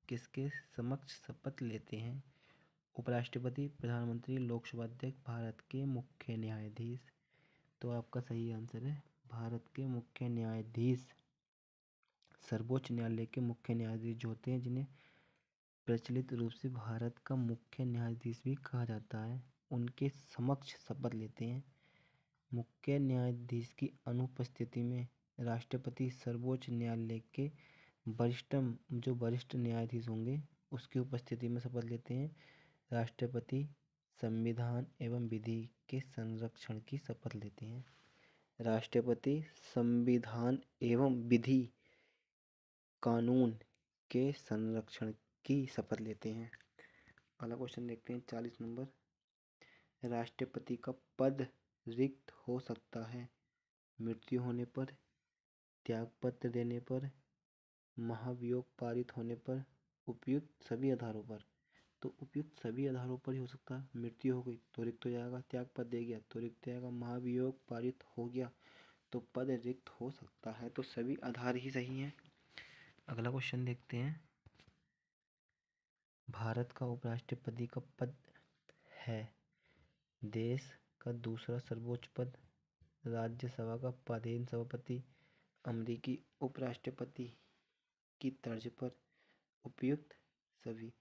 किसके समक्ष शपथ लेते हैं? उपराष्ट्रपति, प्रधानमंत्री, लोकसभा अध्यक्ष, भारत के मुख्य न्यायाधीश। तो आपका सही आंसर है भारत के मुख्य न्यायाधीश। सर्वोच्च न्यायालय के मुख्य न्यायाधीश जो होते हैं, जिन्हें प्रचलित रूप से भारत का मुख्य न्यायाधीश भी कहा जाता है, उनके समक्ष शपथ लेते हैं। मुख्य न्यायाधीश की अनुपस्थिति में राष्ट्रपति सर्वोच्च न्यायालय के वरिष्ठ न्यायाधीश होंगे उसकी उपस्थिति में शपथ लेते हैं। राष्ट्रपति संविधान एवं विधि के संरक्षण की शपथ लेते हैं। राष्ट्रपति संविधान एवं विधि कानून के संरक्षण की शपथ लेते हैं। अगला क्वेश्चन देखते हैं 40 नंबर। राष्ट्रपति का पद रिक्त हो सकता है मृत्यु होने पर, त्यागपत्र देने पर, महाभियोग पारित होने पर, उपयुक्त सभी आधारों पर। तो उपयुक्त सभी आधारों पर ही हो सकता है। मृत्यु हो गई तो रिक्त हो जाएगा, त्यागपत्र दे गया तो रिक्त हो जाएगा, महाभियोग पारित हो गया तो पद रिक्त हो सकता है। तो सभी आधार ही सही हैं। अगला क्वेश्चन देखते हैं। भारत का उपराष्ट्रपति का पद है देश का दूसरा सर्वोच्च पद, राज्यसभा का पदेन सभापति, अमेरिकी उपराष्ट्रपति की तर्ज पर, उपयुक्त सभी।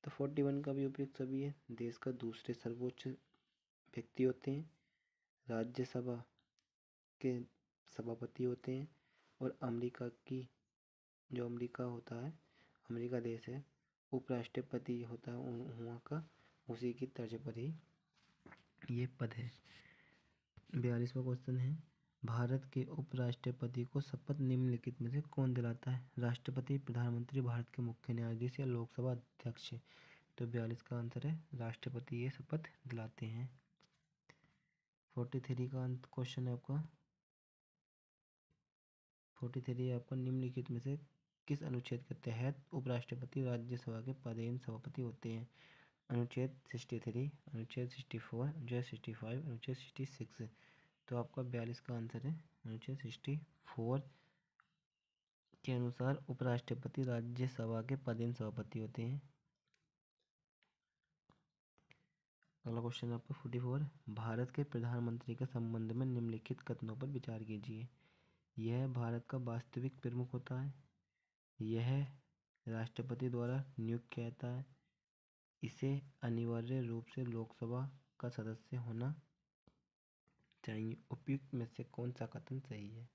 तो 41 का भी उपयुक्त सभी है। देश का दूसरे सर्वोच्च व्यक्ति होते हैं, राज्यसभा के सभापति होते हैं, और अमेरिका की जो अमेरिका होता है, अमेरिका देश है, उपराष्ट्रपति होता है वहाँ का, उसी की तर्ज पर ही ये पद है। 42वां क्वेश्चन है। भारत के उपराष्ट्रपति को शपथ निम्नलिखित में से कौन दिलाता है? राष्ट्रपति, प्रधानमंत्री, भारत के मुख्य न्यायाधीश या लोकसभा अध्यक्ष? तो 42 का आंसर है राष्ट्रपति ये शपथ दिलाते हैं। 43 का क्वेश्चन है आपका। 43 आपका निम्नलिखित में से किस अनुच्छेद के तहत उपराष्ट्रपति राज्यसभा के पदेन सभापति होते हैं? अनुच्छेद 63, अनुच्छेद 64, अनुच्छेद 65, अनुच्छेद 66। तो आपका 42 का आंसर है अनुच्छेद 64 के अनुसार उपराष्ट्रपति राज्यसभा के पदेन सभापति होते हैं। अगला क्वेश्चन है आपका 44। भारत के प्रधानमंत्री के संबंध में निम्नलिखित कथनों पर विचार कीजिए। यह भारत का वास्तविक प्रमुख होता है, यह राष्ट्रपति द्वारा नियुक्त किया जाता है, इसे अनिवार्य रूप से लोकसभा का सदस्य होना चाहिए। उपयुक्त में से कौन सा कथन सही है?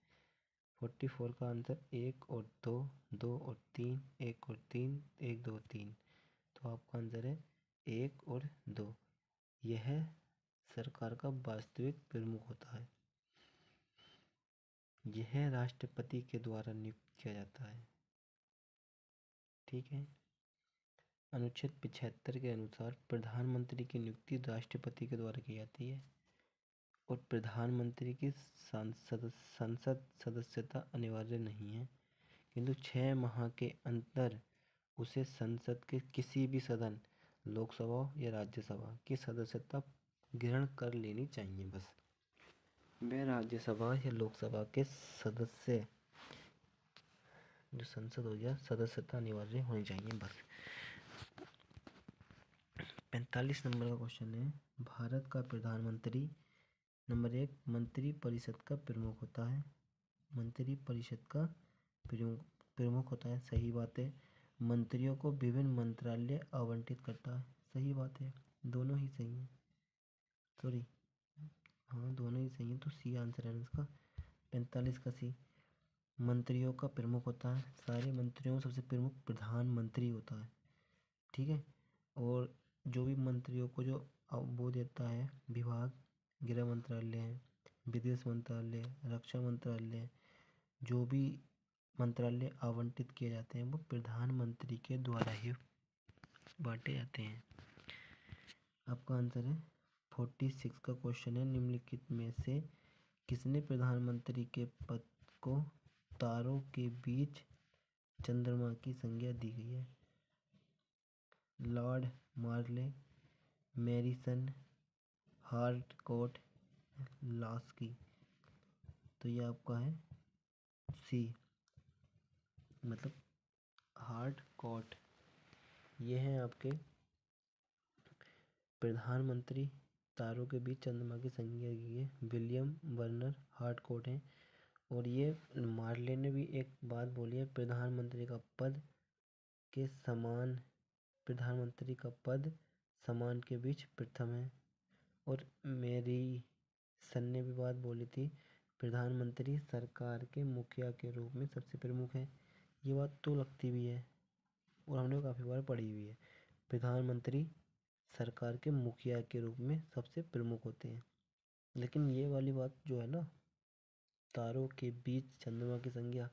44 का आंसर 1 और 2, 2 और 3, 1 और 3, 1, 2, 3। तो आपका आंसर है 1 और 2। यह सरकार का वास्तविक प्रमुख होता है, यह राष्ट्रपति के द्वारा नियुक्त किया जाता है। ठीक है। अनुच्छेद 75 के अनुसार प्रधानमंत्री की नियुक्ति राष्ट्रपति के द्वारा की जाती है और प्रधानमंत्री की संसद सदस्यता अनिवार्य नहीं है, किंतु 6 माह के अंतर उसे संसद के किसी भी सदन, लोकसभा या राज्यसभा की सदस्यता ग्रहण कर लेनी चाहिए। बस वह राज्यसभा या लोकसभा के सदस्य जो संसद हो गया, सदस्यता अनिवार्य होनी चाहिए बस। 45 नंबर का क्वेश्चन है, भारत का प्रधानमंत्री नंबर 1 मंत्री परिषद का प्रमुख होता है। मंत्री परिषद का प्रमुख होता है, सही बात है। मंत्रियों को विभिन्न मंत्रालय आवंटित करता है, सही बात है, दोनों ही सही है। सॉरी, हाँ दोनों ही सही है, तो सी आंसर है इसका, 45 का सी। मंत्रियों का प्रमुख होता है, सारे मंत्रियों में सबसे प्रमुख प्रधानमंत्री होता है, ठीक है। और जो भी मंत्रियों को जो वो देता है विभाग, गृह मंत्रालय है, विदेश मंत्रालय, रक्षा मंत्रालय, जो भी मंत्रालय आवंटित किए जाते हैं वो प्रधानमंत्री के द्वारा ही बांटे जाते हैं। आपका आंसर है 46 का क्वेश्चन है, निम्नलिखित में से किसने प्रधानमंत्री के पद को तारों के बीच चंद्रमा की संज्ञा दी गई है? लॉर्ड मार्ले, मैरिसन, हार्डकोट, लास्की। तो ये आपका है सी, मतलब हार्डकोट। ये हैं आपके प्रधानमंत्री तारों के बीच चंद्रमा की संज्ञा की है, विलियम वर्नर हार्डकोट हैं। और ये मार्ले ने भी एक बात बोली है, प्रधानमंत्री का पद के समान, प्रधानमंत्री का पद समान के बीच प्रथम है। और मेरी सन ने भी बात बोली थी, प्रधानमंत्री सरकार के मुखिया के रूप में सबसे प्रमुख है। ये बात तो लगती भी है और हमने काफ़ी बार पढ़ी हुई है, प्रधानमंत्री सरकार के मुखिया के रूप में सबसे प्रमुख होते हैं। लेकिन ये वाली बात जो है ना, तारों के बीच चंद्रमा की संज्ञा,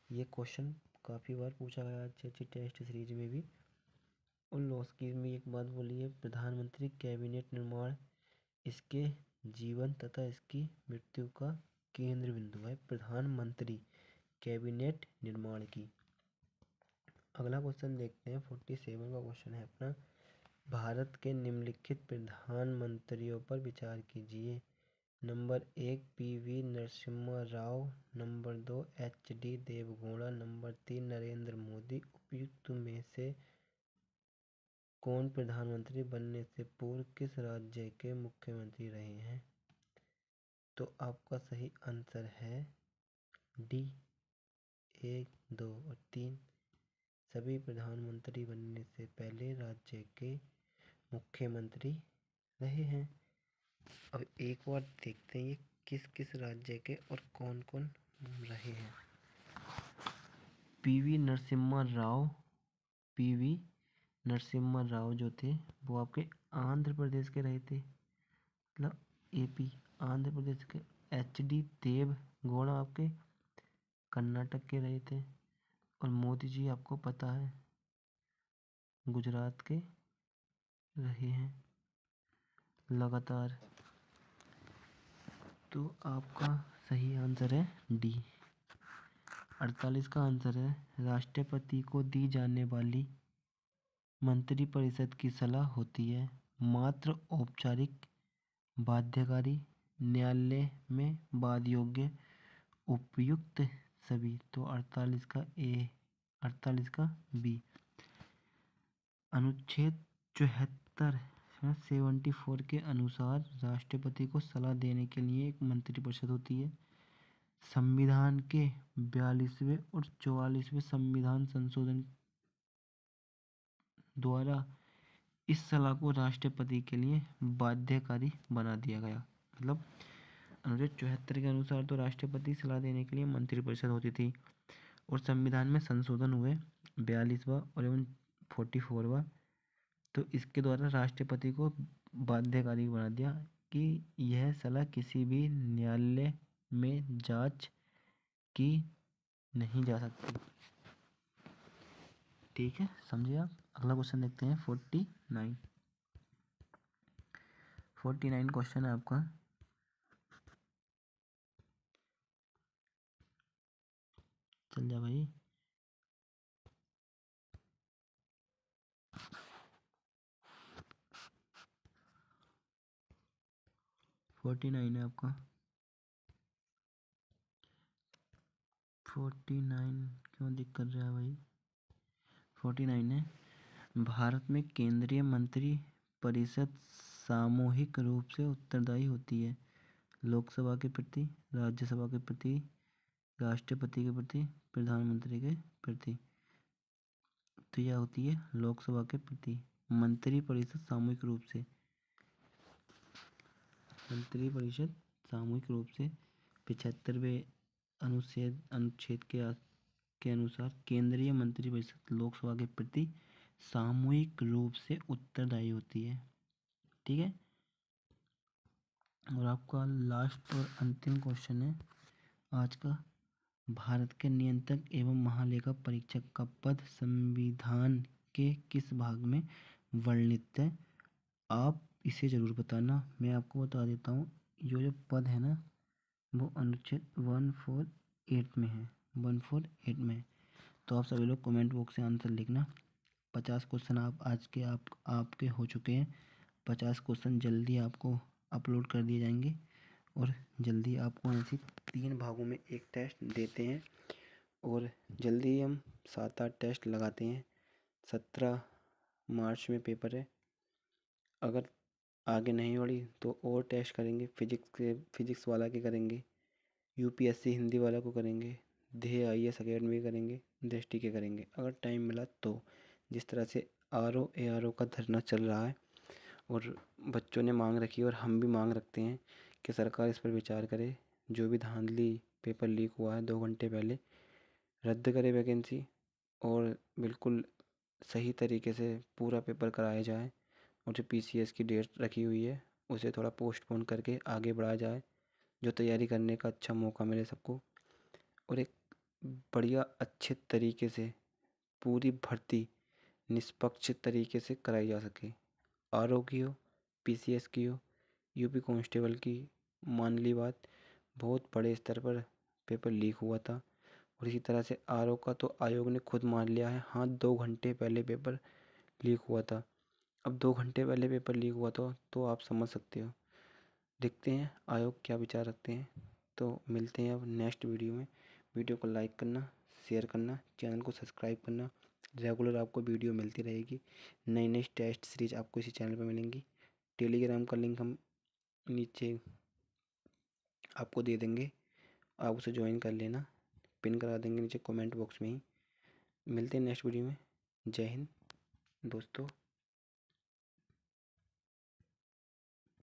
ये क्वेश्चन काफ़ी बार पूछा गया अच्छी अच्छी टेस्ट सीरीज में भी। उन लॉस्की में एक बात बोली है, प्रधानमंत्री कैबिनेट निर्माण इसके जीवन तथा इसकी मृत्यु का केंद्र बिंदु है, प्रधानमंत्री कैबिनेट निर्माण की। अगला क्वेश्चन देखते हैं, 47 का क्वेश्चन है अपना, भारत के निम्नलिखित प्रधानमंत्रियों पर विचार कीजिए। Number 1 P V. Narasimha Rao, number 2 H D. Deve Gowda, number 3 Narendra Modi. उपयुक्त में से कौन प्रधानमंत्री बनने से पूर्व किस राज्य के मुख्यमंत्री रहे हैं? तो आपका सही आंसर है डी, 1, 2 और 3 सभी प्रधानमंत्री बनने से पहले राज्य के मुख्यमंत्री रहे हैं। अब एक बार देखते हैं ये किस किस राज्य के और कौन कौन रहे हैं। पी.वी. नरसिम्हा राव, पी.वी. नरसिम्हा राव जो थे वो आपके आंध्र प्रदेश के रहे थे, मतलब एपी आंध्र प्रदेश के। एच.डी. देवगौड़ा आपके कर्नाटक के रहे थे। और मोदी जी आपको पता है गुजरात के रहे हैं लगातार। तो आपका सही आंसर है डी। 48 का आंसर है, राष्ट्रपति को दी जाने वाली मंत्रिपरिषद की सलाह होती है मात्र औपचारिक, बाध्यकारी, न्यायालय में वाद योग्य, उपयुक्त सभी। तो 48 का ए, 48 का बी। अनुच्छेद 74 74 के अनुसार राष्ट्रपति को सलाह देने के लिए एक मंत्रिपरिषद होती है। संविधान के 42वें और 44वें संविधान संशोधन द्वारा इस सलाह को राष्ट्रपति के लिए बाध्यकारी बना दिया गया। मतलब अनुच्छेद 74 के अनुसार तो राष्ट्रपति सलाह देने के लिए मंत्रिपरिषद होती थी, और संविधान में संशोधन हुए 42वां और एवं 44वां, तो इसके द्वारा राष्ट्रपति को बाध्यकारी बना दिया कि यह सलाह किसी भी न्यायालय में जांच की नहीं जा सकती। ठीक है, समझे आप। अगला क्वेश्चन देखते हैं, 49 क्वेश्चन है आपका। चल जा भाई। 49 है आपका। 49 क्यों दिख कर रहा है भाई? 49 है, भारत में केंद्रीय मंत्री परिषद सामूहिक रूप से उत्तरदायी होती है लोकसभा के प्रति, राज्यसभा के प्रति, राष्ट्रपति के प्रति, प्रधानमंत्री के प्रति। तो यह होती है लोकसभा के प्रति मंत्री परिषद सामूहिक रूप से। मंत्री परिषद सामूहिक रूप से 75वें अनुच्छेद के अनुसार केंद्रीय मंत्रिपरिषद लोकसभा के प्रति सामूहिक रूप से उत्तरदायी होती है। ठीक है। और आपका लास्ट और अंतिम क्वेश्चन है आज का, भारत के नियंत्रक एवं महालेखा परीक्षक का पद संविधान के किस भाग में वर्णित है? आप इसे जरूर बताना। मैं आपको बता देता हूँ, जो पद है ना वो अनुच्छेद 148 में है, 148 में। तो आप सभी लोग कमेंट बॉक्स से आंसर लिखना। 50 क्वेश्चन आज के आपके हो चुके हैं। 50 क्वेश्चन जल्दी आपको अपलोड कर दिए जाएंगे और जल्दी आपको ऐसे 3 भागों में एक टेस्ट देते हैं और जल्दी हम 7-8 टेस्ट लगाते हैं। 17 मार्च में पेपर है। अगर आगे नहीं बढ़ी तो और टेस्ट करेंगे, फिजिक्स वाला के करेंगे, यूपीएससी हिंदी वाला को करेंगे, ध्येय IAS अकेडमी के करेंगे, दृष्टि के करेंगे अगर टाइम मिला तो। जिस तरह से RO ARO का धरना चल रहा है और बच्चों ने मांग रखी है और हम भी मांग रखते हैं कि सरकार इस पर विचार करे। जो भी धांधली पेपर लीक हुआ है 2 घंटे पहले, रद्द करे वैकेंसी और बिल्कुल सही तरीके से पूरा पेपर कराया जाए। और जो PCS की डेट रखी हुई है उसे थोड़ा पोस्टपोन करके आगे बढ़ाया जाए, जो तैयारी करने का अच्छा मौका मिले सबको और एक बढ़िया अच्छे तरीके से पूरी भर्ती निष्पक्ष तरीके से कराई जा सके। RO की हो, PCS की हो, यूपी कांस्टेबल की। मान ली बात, बहुत बड़े स्तर पर पेपर लीक हुआ था और इसी तरह से RO का तो आयोग ने खुद मान लिया है, हाँ 2 घंटे पहले पेपर लीक हुआ था। अब 2 घंटे पहले पेपर लीक हुआ था तो आप समझ सकते हो। देखते हैं आयोग क्या विचार रखते हैं। तो मिलते हैं अब नेक्स्ट वीडियो में। वीडियो को लाइक करना, शेयर करना, चैनल को सब्सक्राइब करना। रेगुलर आपको वीडियो मिलती रहेगी। नई नई टेस्ट सीरीज आपको इसी चैनल पर मिलेंगी। टेलीग्राम का लिंक हम नीचे आपको दे देंगे, आप उसे ज्वाइन कर लेना, पिन करा देंगे नीचे कमेंट बॉक्स में ही। मिलते हैं नेक्स्ट वीडियो में। जय हिंद दोस्तों।